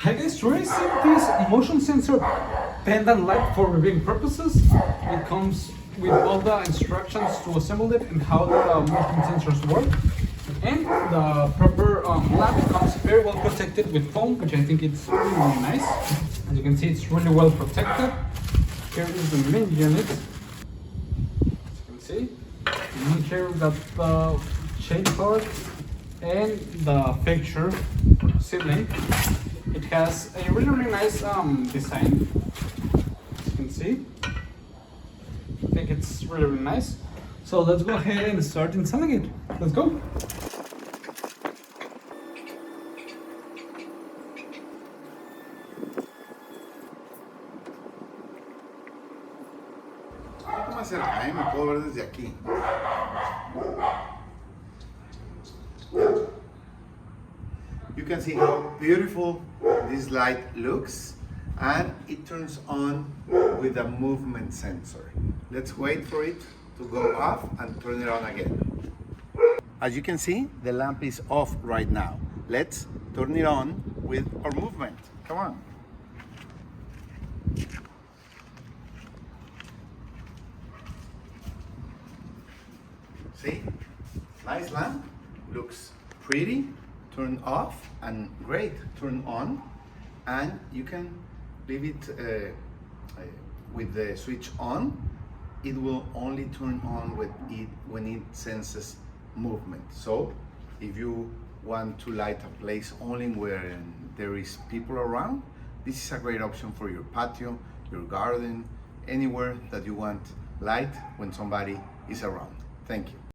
Hi guys, tracing this motion sensor pendant light for reviewing purposes. It comes with all the instructions to assemble it and how the motion sensors work. And the proper lamp comes very well protected with foam, which I think it's really, really nice. As you can see, it's really well protected. Here is the main unit. As you can see, here we've got the chain cord and the fixture ceiling. It has a really, really nice design, as you can see. I think it's really, really nice. So let's go ahead and start installing it. Let's go. Me acercar, me puedo ver desde aquí. You can see how beautiful this light looks, and it turns on with a movement sensor. Let's wait for it to go off and turn it on again. As you can see, the lamp is off right now. Let's turn it on with our movement. Come on. See? Nice lamp, looks pretty, turn off, and great, turn on. And you can leave it with the switch on. It will only turn on when it senses movement. So if you want to light a place only where there is people around, this is a great option for your patio, your garden, anywhere that you want light when somebody is around. Thank you.